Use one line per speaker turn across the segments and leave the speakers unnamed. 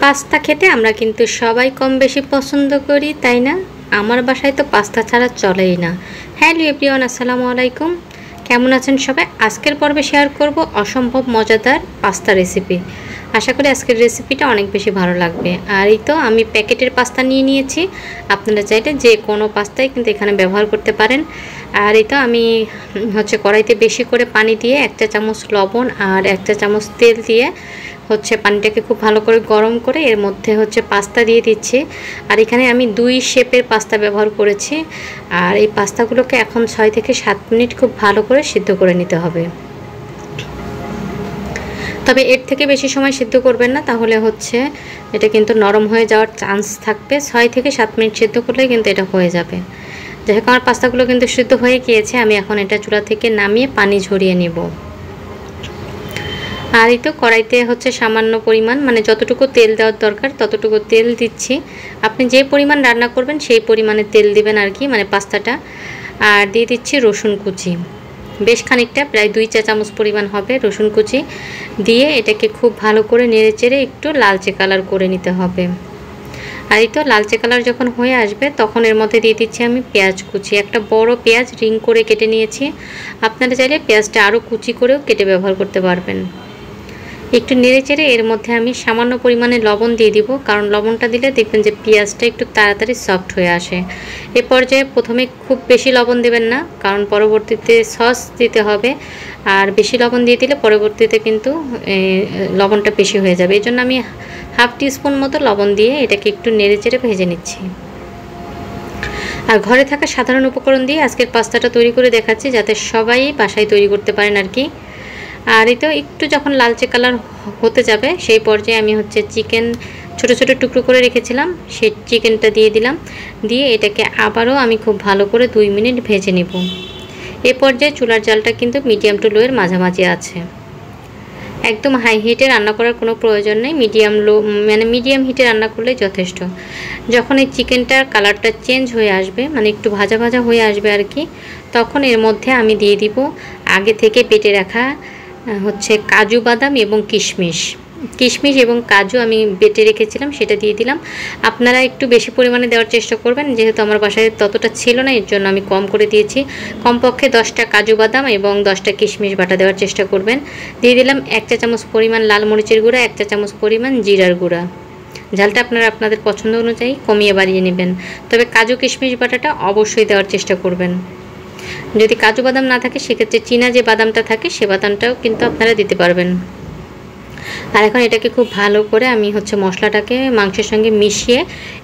Pasta খেতে আমরা কিন্তু সবাই কম বেশি পছন্দ করি, তাই না? আমার বাসায় তো পাস্তা ছাড়া চলেই না। হ্যালো এভরিওয়ান, আসসালামু আলাইকুম। কেমন আছেন সবাই? আজকের পর্বে শেয়ার করব অসম্ভব মজাদার পাস্তা রেসিপি। আশা করি আজকের রেসিপিটা অনেক বেশি ভালো লাগবে। আর এই তো আমি প্যাকেটের পাস্তা নিয়ে নিয়েছি। আপনারা চাইলে যে কোনো পাস্তাই কিন্তু এখানে ব্যবহার করতে পারেন। আর এই তো আমি কড়াইতে বেশি করে পানি দিয়ে 1 চা চামচ লবণ আর 1 চা চামচ তেল দিয়ে পানিটাকে খুব ভালো করে গরম করে এর মধ্যে পাস্তা দিয়ে দিচ্ছি। আর এখানে আমি 2 শেপের পাস্তা ব্যবহার করেছি। আর এই পাস্তাগুলোকে এখন 6 থেকে 7 মিনিট খুব ভালো করে সিদ্ধ করে নিতে হবে। তবে এর থেকে বেশি সময় সিদ্ধ করবেন না, তাহলে এটা কিন্তু নরম হয়ে যাওয়ার চান্স থাকবে। 6 থেকে 7 মিনিট সিদ্ধ করলে কিন্তু এটা হয়ে যাবে। যাই হোক, আমার পাস্তাগুলো কিন্তু সিদ্ধ হয়ে গিয়েছে। আমি এখন এটা চুলা থেকে নামিয়ে পানি ঝরিয়ে নেব। আর এই তো কড়াইতে সামান্য পরিমাণ, মানে যতটুকু তেল দেওয়ার দরকার ততটুকু তেল দিচ্ছি। আপনি যে পরিমাণ রান্না করবেন সেই পরিমাণে তেল দিবেন আর কি, মানে পাস্তাটা। আর দিয়ে দিচ্ছি রসুন কুচি, বেশ খানিকটা, প্রায় 2 চা চামচ পরিমাণ হবে রসুন কুচি। দিয়ে এটাকে খুব ভালো করে নেড়েচেড়ে একটু লালচে কালার করে নিতে হবে। আর এই তো লালচে কালার যখন হয়ে আসবে তখন এর মধ্যে দিয়ে দিচ্ছি আমি পেঁয়াজ কুচি। একটা বড় পেঁয়াজ রিং করে কেটে নিয়েছি। আপনারা চাইলে পেঁয়াজটা আরও কুচি করেও কেটে ব্যবহার করতে পারবেন। একটু নেড়েচেড়ে এর মধ্যে আমি সামান্য পরিমাণে লবণ দিয়ে দিব, কারণ লবণটা দিলে দেখবেন যে পেঁয়াজটা একটু তাড়াতাড়ি সফট হয়ে আসে। এ পর্যায়ে প্রথমে খুব বেশি লবণ দেবেন না, কারণ পরবর্তীতে সস দিতে হবে। আর বেশি লবণ দিয়ে দিলে পরবর্তীতে কিন্তু লবণটা বেশি হয়ে যাবে। এই জন্য আমি হাফ টিস্পুন মতো লবণ দিয়ে এটাকে একটু নেড়েচেড়ে ভেজে নিচ্ছি। আর ঘরে থাকা সাধারণ উপকরণ দিয়ে আজকের পাস্তাটা তৈরি করে দেখাচ্ছি, যাতে সবাই বাসায় তৈরি করতে পারেন আর কি। আর এই তো একটু যখন লালচে কালার হতে যাবে সেই পর্যায়ে আমি চিকেন ছোট ছোট টুকরো করে রেখেছিলাম, সেই চিকেনটা দিয়ে দিলাম। দিয়ে এটাকে আবারও আমি খুব ভালো করে 2 মিনিট ভেজে নেব। এ পর্যায়ে চুলার জালটা কিন্তু মিডিয়াম টু লোয়ের মাঝামাঝি আছে। একদম হাই হিটে রান্না করার কোনো প্রয়োজন নেই, মিডিয়াম হিটে রান্না করলে যথেষ্ট। যখন এই চিকেনটার কালারটা চেঞ্জ হয়ে আসবে, মানে একটু ভাজা ভাজা হয়ে আসবে আর কি, তখন এর মধ্যে আমি দিয়ে দিব আগে থেকে বেটে রাখা কাজু বাদাম এবং কিশমিশ এবং কাজু আমি বেটে রেখেছিলাম, সেটা দিয়ে দিলাম। আপনারা একটু বেশি পরিমাণে দেওয়ার চেষ্টা করবেন, যেহেতু আমার বাসায় ততটা ছিল না, এর জন্য আমি কম করে দিয়েছি। কমপক্ষে 10টা কাজু বাদাম এবং 10টা কিশমিশ বাটা দেওয়ার চেষ্টা করবেন। দিয়ে দিলাম 1 চা চামচ পরিমাণ লাল মরিচের গুঁড়া, 1 চা চামচ পরিমাণ জিরার গুঁড়া। ঝালটা আপনারা আপনাদের পছন্দ অনুযায়ী কমিয়ে বাড়িয়ে নেবেন। তবে কাজু কিশমিশ বাটাটা অবশ্যই দেওয়ার চেষ্টা করবেন। যদি কাজু বাদাম না থাকে সেক্ষেত্রে চীনা যে বাদামটা থাকে সে বাদামটাও কিন্তু আপনারা দিতে পারবেন। আর এখন এটাকে খুব ভালো করে আমি মশলাটাকে মাংসের সঙ্গে মিশিয়ে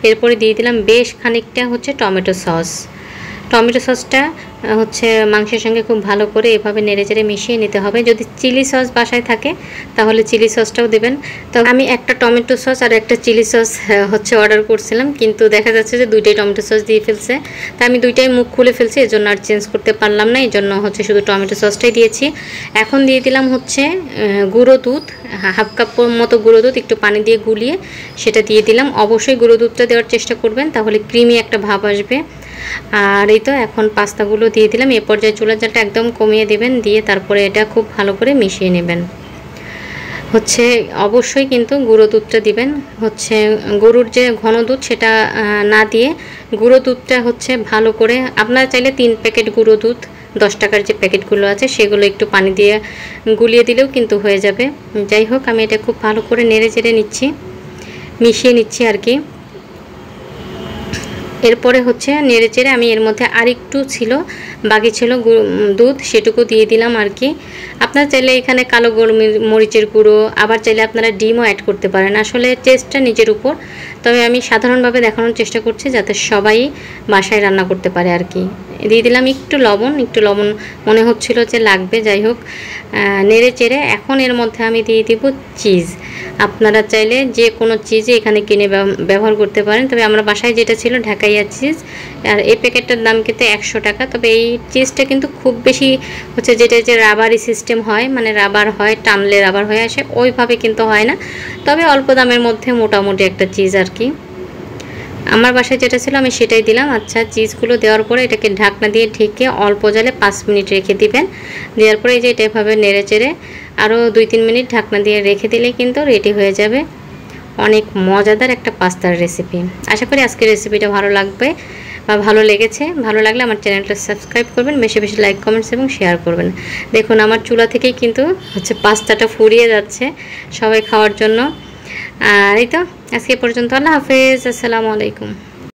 এরপরে দিয়ে দিলাম বেশ খানিকটা টমেটো সস। টমেটো সসটা মাংসের সঙ্গে খুব ভালো করে এভাবে নেড়েচেড়ে মিশিয়ে নিতে হবে। যদি চিলি সস বাসায় থাকে তাহলে চিলি সসটাও দেবেন। তো আমি একটা টমেটো সস আর একটা চিলি সস অর্ডার করছিলাম, কিন্তু দেখা যাচ্ছে যে 2টাই টমেটো সস দিয়ে ফেলছে। তা আমি 2টাই মুখ খুলে ফেলছি, এর জন্য আর চেঞ্জ করতে পারলাম না, এই জন্য শুধু টমেটো সসটাই দিয়েছি। এখন দিয়ে দিলাম গুঁড়ো দুধ, হাফ কাপ মতো গুঁড়ো দুধ একটু পানি দিয়ে গুলিয়ে সেটা দিয়ে দিলাম। অবশ্যই গুঁড়ো দুধটা দেওয়ার চেষ্টা করবেন, তাহলে ক্রিমি একটা ভাব আসবে। আর এই তো এখন পাস্তাগুলো দিয়ে দিলাম। এ পর্যায়ে চুলার জালটা একদম কমিয়ে দেবেন, দিয়ে তারপরে এটা খুব ভালো করে মিশিয়ে নেবেন। অবশ্যই কিন্তু গুঁড়ো দুধটা দিবেন। গরুর যে ঘন দুধ সেটা না দিয়ে গুঁড়ো দুধটা ভালো করে, আপনারা চাইলে 3 প্যাকেট গুঁড়ো দুধ 10 টাকার যে প্যাকেটগুলো আছে সেগুলো একটু পানি দিয়ে গুলিয়ে দিলেও কিন্তু হয়ে যাবে। যাই হোক, আমি এটা খুব ভালো করে নেড়ে চেড়ে নিচ্ছি, মিশিয়ে নিচ্ছি আর কি। এরপরে নেড়ে চেড়ে আমি এর মধ্যে আরেকটু বাকি ছিল দুধ, সেটুকু দিয়ে দিলাম আর কি। আপনারা চাইলে এখানে কালো মরিচের গুঁড়ো, আবার চাইলে আপনারা ডিমও অ্যাড করতে পারেন, আসলে টেস্টটা নিজের উপর। তবে আমি সাধারণভাবে দেখানোর চেষ্টা করছি যাতে সবাই বাসায় রান্না করতে পারে আর কি। দিয়ে দিলাম একটু লবণ মনে হচ্ছিল যে লাগবে। যাই হোক, নেড়ে চেড়ে এখন এর মধ্যে আমি দিয়ে দিব চিজ। আপনারা চাইলে যে কোনো চিজই এখানে কিনে ব্যবহার করতে পারেন, তবে আমরা বাসায় যেটা ছিল ঢাকাইয়া চিজ, আর এই প্যাকেটটার দাম কিন্তু 100 টাকা। তবে এই চিজটা কিন্তু খুব বেশি যেটা যে রাবারি সিস্টেম হয়, মানে রাবার হয়, টানলে রাবার হয়ে আসে, ওইভাবে কিন্তু হয় না। তবে অল্প দামের মধ্যে মোটামুটি একটা চিজ আর কি। আমার বাসায় যেটা ছিল আমি সেটাই দিলাম। আচ্ছা, চিজগুলো দেওয়ার পরে এটাকে ঢাকনা দিয়ে ঢেকে অল্প জালে 5 মিনিট রেখে দিবেন। দেওয়ার পরে এই যে এটা এভাবে নেড়ে চেড়ে আরও 2-3 মিনিট ঢাকনা দিয়ে রেখে দিলে কিন্তু রেডি হয়ে যাবে। অনেক মজাদার একটা পাস্তার রেসিপি। আশা করি আজকের রেসিপিটা ভালো লাগবে বা ভালো লেগেছে। ভালো লাগলে আমার চ্যানেলটা সাবস্ক্রাইব করবেন, বেশি বেশি লাইক কমেন্টস এবং শেয়ার করবেন। দেখুন আমার চুলা থেকেই কিন্তু হচ্ছে পাস্তাটা ফুরিয়ে যাচ্ছে সবাই খাওয়ার জন্য। আর এই তো আজকে পর্যন্ত, আল্লাহ হাফেজ, আসসালামু আলাইকুম।